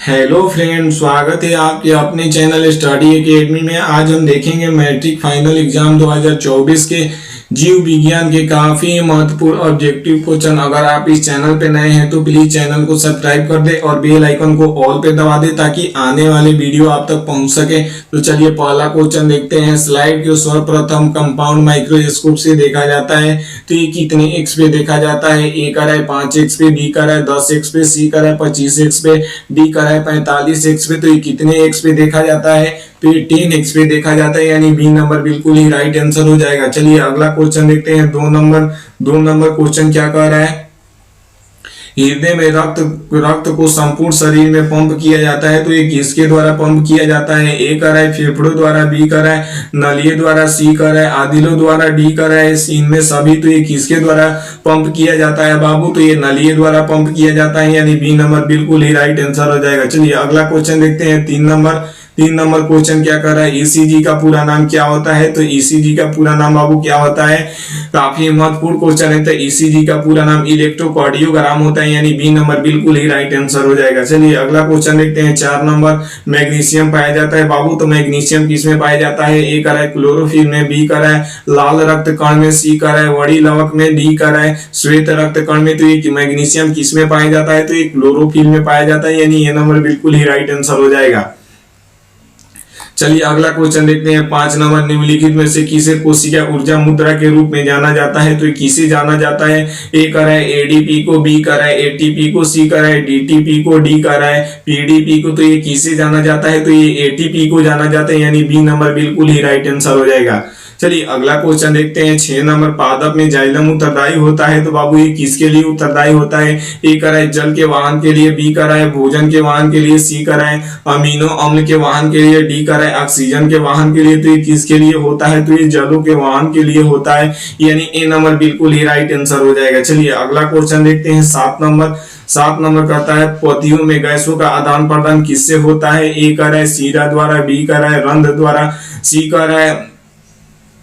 Hello friend, स्वागत है आपके अपने चैनल स्टडी एकेडमी में। आज हम देखेंगे मैट्रिक फाइनल एग्जाम 2024 के जीव विज्ञान के काफी महत्वपूर्ण ऑब्जेक्टिव क्वेश्चन। अगर आप इस चैनल पे नए हैं तो प्लीज चैनल को सब्सक्राइब कर दे और बेल आइकन को ऑल पे दबा दे ताकि आने वाले वीडियो आप तक पहुंच सके। तो चलिए पहला क्वेश्चन देखते हैं। स्लाइड के सर्वप्रथम कंपाउंड माइक्रोस्कोप से देखा जाता है तो ये कितने एक्स पे देखा जाता है? ए कर है 5x पे, बी कर है 10x पे, सी कर है 25x पे, डी कर है 45x पे। तो ये कितने x पे देखा जाता है? तो ये 10x पे देखा जाता है, यानी बी नंबर बिल्कुल ही राइट आंसर हो जाएगा। चलिए अगला क्वेश्चन देखते हैं। दो नंबर क्वेश्चन क्या कह रहा है? हृदय में रक्त को संपूर्ण शरीर में पंप किया जाता है तो ये किसके द्वारा पंप किया जाता है? ए कर है फेफड़ों द्वारा, बी कर है नलियों द्वारा, सी कर है आदिलों द्वारा, डी कर है इनमें सभी। तो ये किसके द्वारा पंप किया जाता है बाबू? तो ये नलियों द्वारा पंप किया जाता है, यानी बी नंबर बिल्कुल ही राइट आंसर हो जाएगा। चलिए अगला क्वेश्चन देखते हैं। तीन नंबर क्वेश्चन क्या कर रहा है? ईसीजी का पूरा नाम क्या होता है? तो ईसीजी का पूरा नाम बाबू क्या होता है? काफी महत्वपूर्ण क्वेश्चन है। तो ईसीजी का पूरा नाम इलेक्ट्रोकार्डियोग्राम होता है, यानी बी नंबर बिल्कुल ही राइट आंसर हो जाएगा। चलिए अगला क्वेश्चन देखते हैं। 4 नंबर, मैग्नीशियम पाया जाता है बाबू, तो मैग्नीशियम किसमें पाया जाता है? ए कर है क्लोरोफिल में, बी कर है लाल रक्त कण में, सी कर है वड़ी लवक में, डी कर है श्वेत रक्त कण में। तो ये मैग्नीशियम किसमें पाया जाता है? तो ये क्लोरोफिल में पाया जाता है, यानी ये नंबर बिल्कुल ही राइट आंसर हो जाएगा। चलिए अगला क्वेश्चन देखते हैं। 5 नंबर, निम्नलिखित में से किसे कोशिका ऊर्जा मुद्रा के रूप में जाना जाता है? तो किसे जाना जाता है? ए कर है एडीपी को, बी कर है एटीपी को, सी कर है डीटीपी को, डी कर है पीडीपी को। तो ये किसे जाना जाता है? तो ये एटीपी को जाना जाता है, यानी बी नंबर बिल्कुल ही राइट आंसर हो जाएगा। चलिए अगला क्वेश्चन देखते हैं। 6 नंबर, पादप में जाइलम उत्तरदायी होता है तो बाबू ये किसके लिए उत्तरदायी होता है? ए कर है जल के वाहन के लिए, बी कर है भोजन के वाहन के लिए, सी कर है अमीनो अम्ल के वाहन के लिए, डी कर है ऑक्सीजन के वाहन के लिए। तो ये किसके लिए होता है? तो ये जलों के वाहन के लिए होता है, यानी ए नंबर बिल्कुल ही राइट आंसर हो जाएगा। चलिए अगला क्वेश्चन देखते हैं। 7 नंबर कहता है पौधियों में गैसों का आदान प्रदान किससे होता है? ए कर है सीरा द्वारा, बी कर है रंध्र द्वारा, सी कर है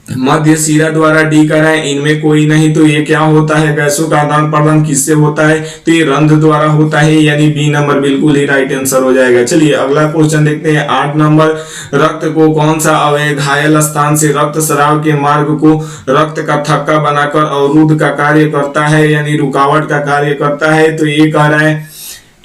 मध्य सीरा द्वारा, डी कर है इनमें कोई नहीं। तो ये क्या होता है? गैसों का आदान प्रदान किससे होता है? तो ये रंध्र द्वारा होता है, यानी बी नंबर बिल्कुल ही राइट आंसर हो जाएगा। चलिए अगला क्वेश्चन देखते हैं। 8 नंबर, रक्त को कौन सा अवयव घायल स्थान से रक्त स्राव के मार्ग को रक्त का थक्का बनाकर अवरुद्ध का कार्य करता है, यानी रुकावट का कार्य करता है? तो ये कह रहा है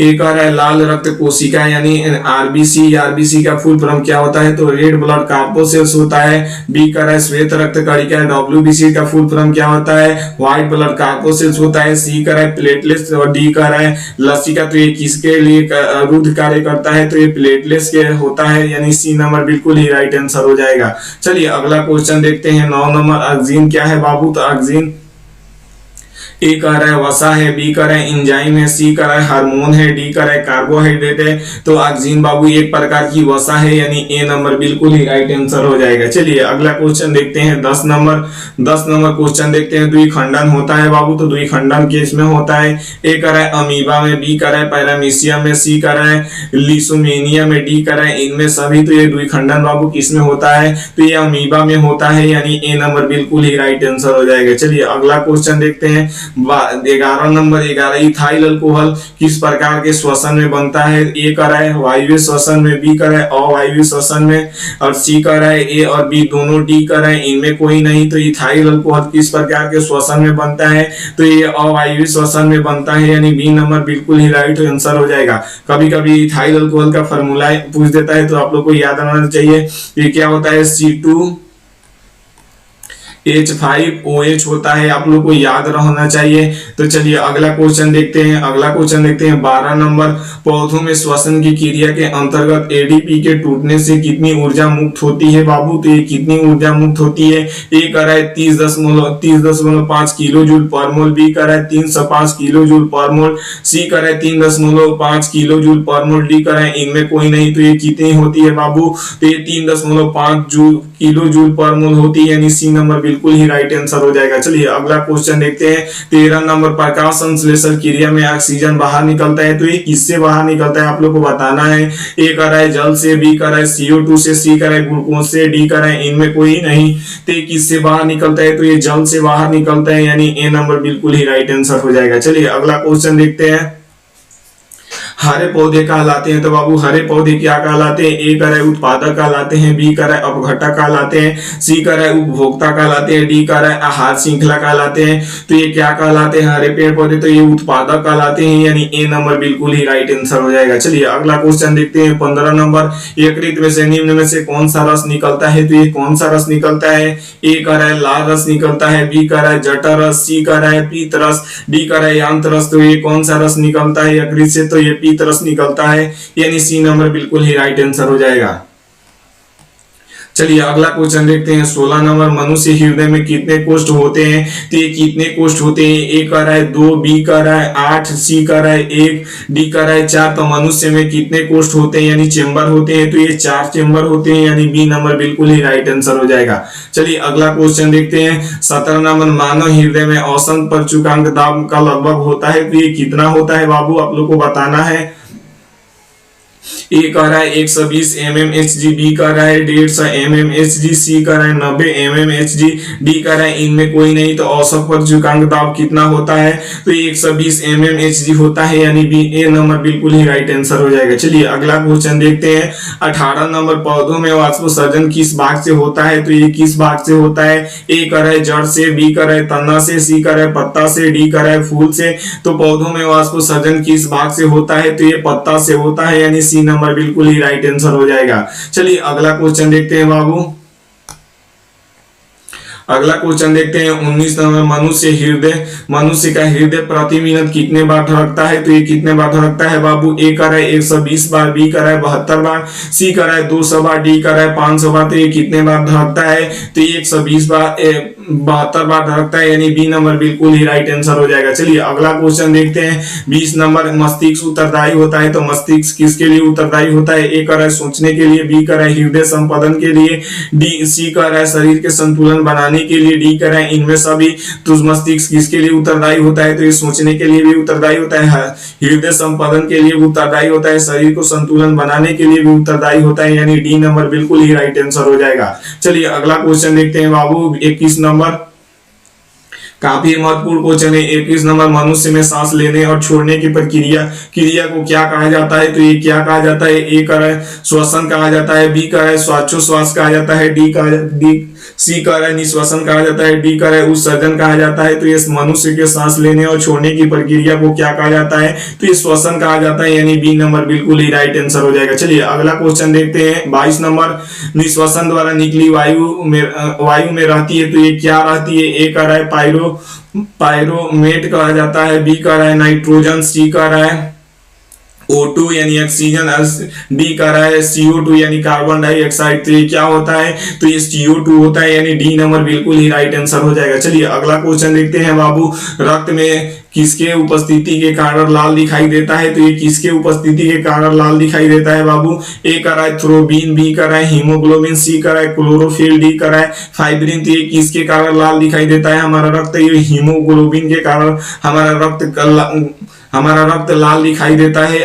एक आ रहा है लाल रक्त कोशिका, यानी आरबीसी। आरबीसी का फुल फॉर्म क्या होता है? तो रेड ब्लड कार्पोसेल्स होता है। बी का है श्वेत रक्त कणिका, डब्ल्यूबीसी का फुल फॉर्म क्या होता है? व्हाइट ब्लड कार्पोसेल्स होता है। सी का है प्लेटलेट्स और डी का है लसिका। तो ये किसके लिए रुद्ध कार्य करता है? तो ये प्लेटलेट्स के होता है, यानी सी नंबर बिल्कुल ही राइट आंसर हो जाएगा। चलिए अगला क्वेश्चन देखते हैं। 9 नंबर, ऑक्सीजन क्या है बाबू? तो ऑक्सीजन ए कर रहा है वसा है, बी कर रहा है इंजाइम है, सी कर रहा है हार्मोन है, डी कर रहा है कार्बोहाइड्रेट है। तो ऑक्सीजन बाबू एक प्रकार की वसा है, यानी ए नंबर बिल्कुल ही राइट आंसर हो जाएगा। चलिए अगला क्वेश्चन देखते हैं। 10 नंबर क्वेश्चन देखते हैं। द्विखंडन होता है बाबू, तो द्विखंडन केस में होता है। ए कर रहा है अमीबा में, बी कर रहा है पैरामीशियम में, सी कर रहा है लिसोमेनिया में, डी कर रहा है इनमें सभी। तो ये द्विखंडन बाबू किस में होता है? तो ये अमीबा में होता है, यानी ए नंबर बिल्कुल ही राइट आंसर हो जाएगा। चलिए अगला क्वेश्चन देखते हैं। 11 नंबर, इथाइल अल्कोहल किस प्रकार के श्वसन में बनता है? ए कर रहा है वायवीय श्वसन में, बी कर रहा है अवायवीय श्वसन में, और सी कर रहा है ए और बी दोनों, डी कर रहा है इनमें कोई नहीं। तो इथाइल अल्कोहल किस प्रकार के श्वसन में बनता है? तो ये अवायवीय श्वसन में बनता है, यानी बी नंबर बिल्कुल ही राइट आंसर हो जाएगा। कभी कभी इथाइल अल्कोहल का फॉर्मूला पूछ देता है तो आप लोग को याद रहना चाहिए। ये क्या होता है? C2H5OH होता है, आप लोग को याद रहना चाहिए। तो चलिए अगला क्वेश्चन देखते हैं। 12 नंबर, पौधों में श्वसन की क्रिया के अंतर्गत एडीपी के टूटने से कितनी ऊर्जा मुक्त होती है बाबू? तो ये कितनी ऊर्जा मुक्त होती है? ए कर है 30.5 किलो जूल पर मोल, बी कर है 305 किलो जूल पर मोल, सी कर है 3.5 किलो जूल पर मोल, डी कर है इनमें कोई नहीं। तो ये कितनी होती है बाबू? तो ये 3.5 किलो जूल पर मोल होती है, यानी सी नंबर बिल्कुल ही राइट आंसर हो जाएगा। चलिए अगला क्वेश्चन देखते हैं। 13 नंबर, प्रकाश संश्लेषण क्रिया में ऑक्सीजन बाहर निकलता है तो ये किससे बाहर निकलता है? आप लोग को बताना है। ए कर रहा है जल से, बी कर रहा है CO2 से, सी कर रहा है ग्लूकोज से, डी कर रहा है इनमें कोई नहीं। तो ये किससे बाहर निकलता है? तो ये जल से बाहर निकलता है, यानी ए नंबर बिल्कुल ही राइट आंसर हो जाएगा। चलिए अगला क्वेश्चन देखते हैं। हरे पौधे कहलाते हैं। तो बाबू हरे पौधे क्या कहलाते हैं? ए कह रहा है उत्पादक कहलाते हैं, बी कह रहा है अपघटक कहलाते हैं, सी कह रहा है उपभोक्ता कहलाते हैं, डी कह रहा है आहार श्रृंखला कहलाते हैं। तो ये क्या कहलाते हैं? हरे पेड़ पौधे। तो ये उत्पादक कहलाते हैं, यानी ए नंबर बिल्कुल ही राइट आंसर हो जाएगा। चलिए अगला क्वेश्चन देखते हैं 15 नंबर। यकृत में से निम्न में से कौन सा रस निकलता है? तो ये कौन सा रस निकलता है? ए कह रहा है लाल रस निकलता है, बी कह रहा है जठर रस, सी कह रहा है पीत रस, डी कह रहा है यांत रस। तो ये कौन सा रस निकलता है यकृत से? तो ये पीत रस निकलता है, यानी सी नंबर बिल्कुल ही राइट आंसर हो जाएगा। चलिए अगला क्वेश्चन देखते हैं 16 नंबर। मनुष्य हृदय में कितने कोष्ठ होते हैं? तो ये कितने कोष्ठ होते हैं? ए कह रहा है 2, बी कह रहा है 8, सी कह रहा है 1, डी कह रहा है 4। तो मनुष्य में कितने कोष्ठ होते हैं यानी चेंबर होते हैं? तो ये 4 चेंबर होते हैं, यानी बी नंबर बिल्कुल ही राइट आंसर हो जाएगा। चलिए अगला क्वेश्चन देखते हैं 17 नंबर। मानव हृदय में औसत परचुकांक दाब का लगभग होता है, तो ये कितना होता है बाबू? आप लोग को बताना है। ए कह रहा है 120 mmHg, बी कह रहा है 150 mmHg, सी कह रहा है 90 mmHg, डी कह रहा है इनमें कोई नहीं। तो औसत परचुकांक दाब कितना होता है? तो 120 mmHg होता है, यानी बी ए नंबर बिल्कुल ही राइट आंसर हो जाएगा। चलिए अगला क्वेश्चन देखते हैं 18 नंबर। पौधों में वाष्पोत्सर्जन किस भाग से होता है? तो ये किस भाग से होता है? ए कह रहा है जड़ से, बी कह रहा है तना से, सी कह रहा है पत्ता से, डी कह रहा है फूल से। तो पौधों में वाष्पोत्सर्जन किस भाग से होता है? तो ये पत्ता से होता है, यानी सी नंबर बिल्कुल ही राइट आंसर हो जाएगा। चलिए अगला क्वेश्चन देखते हैं बाबू। अगला क्वेश्चन देखते हैं 19 नंबर। मनुष्य का हृदय प्रति मिनट कितने बार धड़कता है? तो ये कितने बार धड़कता है बाबू? ए कह रहा है 120 बार, बी कह रहा है 72 बार, सी कह रहा है 200 बार, डी कह रहा है 500 बार। तो ये कितने बार धड़कता है? तो ये 120 बार 72 बार धड़कता है, यानी बी नंबर बिल्कुल ही राइट आंसर हो जाएगा। चलिए अगला क्वेश्चन देखते हैं 20 नंबर। मस्तिष्क उत्तरदायी होता है, तो मस्तिष्क किसके लिए उत्तरदायी होता है? ए कह रहा है सोचने के लिए, बी कह रहा है हृदय संपादन के लिए, डी सी कह रहा है शरीर के संतुलन बनाने के लिए, डी कह रहा है इनमें सभी। तो मस्तिष्क किसके लिए उत्तरदायी होता है? तो ये सोचने के लिए भी उत्तरदायी होता है, हृदय संपादन के लिए भी उत्तरदायी होता है, शरीर को संतुलन बनाने के लिए भी उत्तरदायी होता है, यानी डी नंबर बिल्कुल ही राइट आंसर हो जाएगा। चलिए अगला क्वेश्चन देखते हैं बाबू 21 नंबर। काफी महत्वपूर्ण क्वेश्चन है 21 नंबर। मनुष्य में सांस लेने और छोड़ने की क्रिया को क्या कहा जाता है? तो ये क्या कहा जाता है? ए कह रहा है श्वसन कहा जाता है, बी कह रहा है श्वासोच्छ्वास कहा जाता है, सी कह रहा है निश्वसन कहा जाता है, डी कह रहा है उत्सर्जन कहा जाता है। तो ये मनुष्य के सांस लेने और छोड़ने की प्रक्रिया को क्या कहा जाता है? तो ये श्वसन कहा जाता है, यानी बी नंबर बिल्कुल ही राइट आंसर हो जाएगा। चलिए अगला क्वेश्चन देखते हैं 22 नंबर। निश्वसन द्वारा निकली वायु में रहती है, तो ये क्या रहती है? ए कह रहा है पायरोमेट कहा जाता है, बी कह रहा है नाइट्रोजन, सी कह रहा है O2 यानी ऑक्सीजन, डी कह रहा है CO2 यानी कार्बन डाइऑक्साइड। तो ये क्या होता है? तो ये CO2 होता है, यानी डी नंबर बिल्कुल ही राइट आंसर हो जाएगा। चलिए अगला क्वेश्चन देखते हैं बाबू। रक्त में किसके उपस्थिति के कारण लाल दिखाई देता है? तो ये किसके उपस्थिति के कारण लाल दिखाई देता है बाबू? ए कह रहा है थ्रोबिन, बी कह रहा है हीमोग्लोबिन, सी कह रहा है क्लोरोफिल, डी कह रहा है फाइब्रिन। तो ये किसके कारण लाल दिखाई देता है हमारा रक्त? ये हीमोग्लोबिन के कारण हमारा रक्त लाल दिखाई देता है।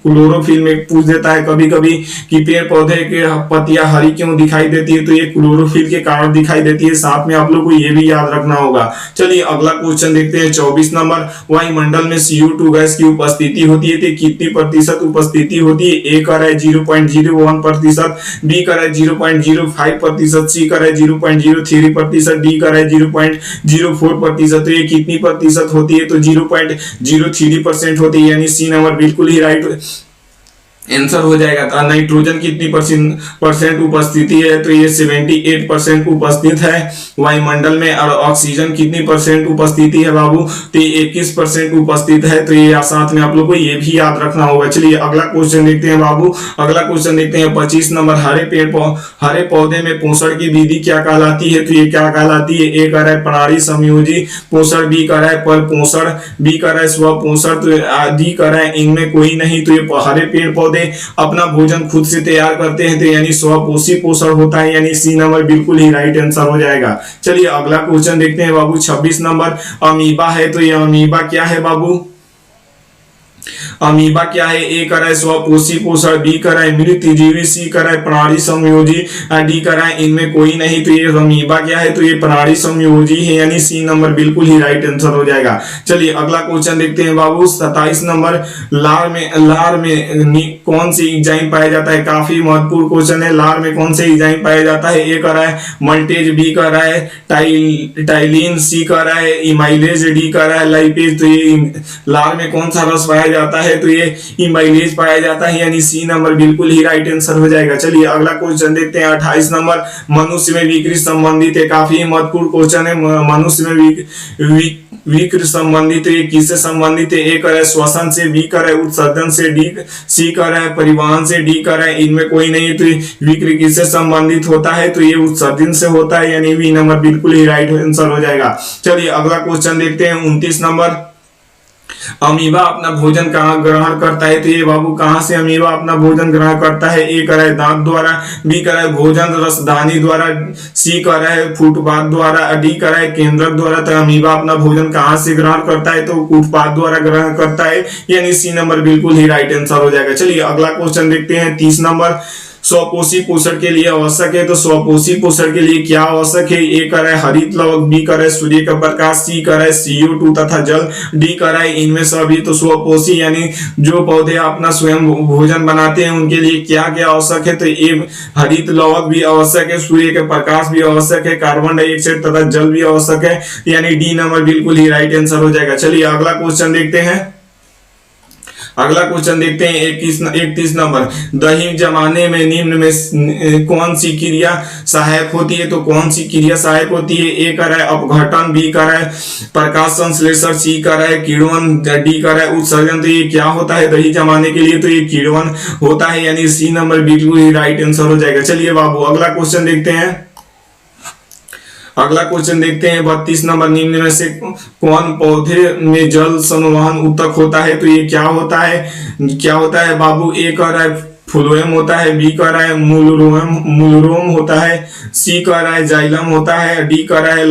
क्लोरोफिल में पूछ देता है कभी कभी कि पेड़ पौधे के पत्तियां हरी क्यों दिखाई देती है? तो ये क्लोरोफिल के कारण दिखाई देती है। साथ में आप लोग को ये भी याद रखना होगा। चलिए अगला क्वेश्चन देखते हैं 24 नंबर। वायुमंडल में CO2 गैस की उपस्थिति होती है, तो कितनी प्रतिशत उपस्थिति होती है? ए कह रहा है 0.01%, बी कह रहा है 0.05%, सी कह रहा है 0.03%, डी कह रहा है 0.04%। तो ये कितनी प्रतिशत होती है? तो 0.03% होती है, यानी सी नंबर बिल्कुल ही राइट आंसर हो जाएगा। तो नाइट्रोजन कितनी परसेंट उपस्थिति है? तो ये 78% उपस्थित है वायुमंडल में। और ऑक्सीजन कितनी परसेंट उपस्थिति है बाबू? तो ये 21% उपस्थित है। तो ये साथ में आप लोग को ये भी याद रखना होगा। चलिए अगला क्वेश्चन देखते हैं बाबू। अगला क्वेश्चन देखते हैं 25 नंबर। हरे पौधे में पोषण की विधि क्या कहलाती है? तो ये क्या कहलाती है? ए कह रहा है प्रणाली समयोजी पोषण, बी कह रहा है पर पोषण, बी कह रहा है स्व पोषण, तो डी कह रहा है इनमें कोई नहीं। तो ये हरे पेड़ पौधे अपना भोजन खुद से तैयार करते हैं, तो यानी स्वपोषी पोषण होता है, यानी सी नंबर बिल्कुल ही राइट आंसर हो जाएगा। चलिए अगला क्वेश्चन देखते हैं बाबू 26 नंबर। अमीबा है, तो ये अमीबा क्या है बाबू? अमीबा क्या है? ए कर रहा है स्वपोषी पोषण, बी कर रहा है मृतजीवी, सी कर रहा है प्राणी संयोजी, डी कर रहा है इनमें कोई नहीं। तो ये अमीबा क्या है? तो ये प्राणी संयोजी है, यानी सी नंबर बिल्कुल ही राइट आंसर हो जाएगा। चलिए अगला क्वेश्चन देखते हैं बाबू। 27 नंबर, लार में कौन सी एंजाइम पाया जाता है? काफी महत्वपूर्ण क्वेश्चन है। लार में कौन से एंजाइम पाया जाता है? ए कर रहा है मल्टेज, बी कर रहा है टाइलिन, सी कर रहा है इमाइलेज, डी कर रहा है लाइपेज। तो ये लार में कौन सा रस पाया जाता है? तो ये इमाइलेज पाया जाता है, यानी सी नंबर बिल्कुल ही राइट आंसर हो जाएगा। चलिए अगला क्वेश्चन देखते हैं। 28 नंबर, मनुष्य में विकृति संबंधित है। काफी महत्वपूर्ण क्वेश्चन है। मनुष्य में विकृति संबंधित है, ये किससे संबंधित है? ए कर रहा है श्वसन से, बी कर रहा है उत्सर्जन से, डी सी कर रहा है परिवहन से, डी कर रहा है इनमें कोई नहीं। तो विकृति किससे संबंधित होता है? तो ये उत्सर्जन से होता है, यानी बी नंबर बिल्कुल ही राइट आंसर हो जाएगा। चलिए अगला क्वेश्चन देखते हैं। 29 नंबर, अमीबा अपना भोजन कहाँ ग्रहण करता है? तो ये बाबू कहाँ से अमीबा अपना भोजन ग्रहण करता है? ए कर रहा है दांत द्वारा, बी कर रहा है भोजन रसदानी द्वारा, सी कर रहा है फुटपाथ द्वारा, डी कर रहा है केंद्रक द्वारा। तो अमीबा अपना भोजन कहाँ से ग्रहण करता है? तो फुटपाथ द्वारा ग्रहण करता है, यानी सी नंबर बिल्कुल ही राइट आंसर हो जाएगा। चलिए अगला क्वेश्चन देखते हैं। 30 नंबर, स्वपोषी पोषण के लिए आवश्यक है। तो स्वपोषी पोषण के लिए क्या आवश्यक है? ए कर रहा है हरित लवक, बी कर रहा है सूर्य का प्रकाश, सी कर रहा है CO2 तथा जल, डी कर रहा है इनमें सभी। तो स्वपोषी यानी जो पौधे अपना स्वयं भोजन बनाते हैं उनके लिए क्या क्या आवश्यक है? तो ये हरित लवक भी आवश्यक है, सूर्य का प्रकाश भी आवश्यक है, कार्बन डाइऑक्साइड तथा जल भी आवश्यक है, यानी डी नंबर बिल्कुल ही राइट आंसर हो जाएगा। चलिए अगला क्वेश्चन देखते हैं। अगला क्वेश्चन देखते हैं 31 नंबर, दही जमाने में निम्न में कौन सी क्रिया सहायक होती है? तो कौन सी क्रिया सहायक होती है? ए कर रहा है अपघटन, बी कर रहा है प्रकाश संश्लेषण, सी कर रहा है किण्वन, डी कर रहा है उत्सर्जन। तो ये क्या होता है दही जमाने के लिए? तो ये किण्वन होता है, यानी सी नंबर बिल्कुल ही राइट आंसर हो जाएगा। चलिए बाबू अगला क्वेश्चन देखते हैं। अगला क्वेश्चन देखते हैं 32 नंबर, निम्न में से कौन पौधे में जल संवहन ऊतक होता है? तो ये क्या होता है? क्या होता है बाबू? ए कर रहा है फ्लोएम होता है, बी कर रहा है मूलरोम होता है, सी कर रहा है जाइलम होता है, डी कर रहा है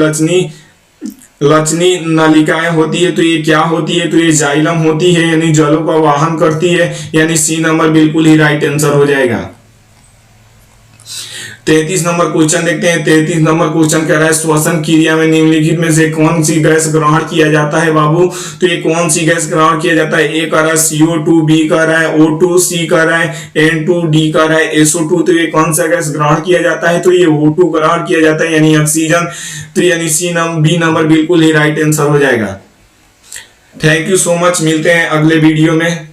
लचनी नलिकाएं होती है। तो ये क्या होती है? तो ये जाइलम होती है, यानी जलों का वाहन करती है, यानी सी नंबर बिल्कुल ही राइट आंसर हो जाएगा। 33 नंबर क्वेश्चन देखते हैं। 33 नंबर क्वेश्चन कह रहा है श्वसन क्रिया में निम्नलिखित में से कौन सी गैस ग्रहण किया जाता है बाबू? तो ये कौन सी गैस ग्रहण किया जाता है? ए कर रहा है CO2, बी कर रहा है O2, सी कर रहा है N2, डी कर रहा है SO2। तो ये कौन सा गैस ग्रहण किया जाता है? तो ये O2 ग्रहण किया जाता है, यानी ऑक्सीजन। तो यानी बी नंबर बिल्कुल ही राइट आंसर हो जाएगा। थैंक यू सो मच, मिलते हैं अगले वीडियो में।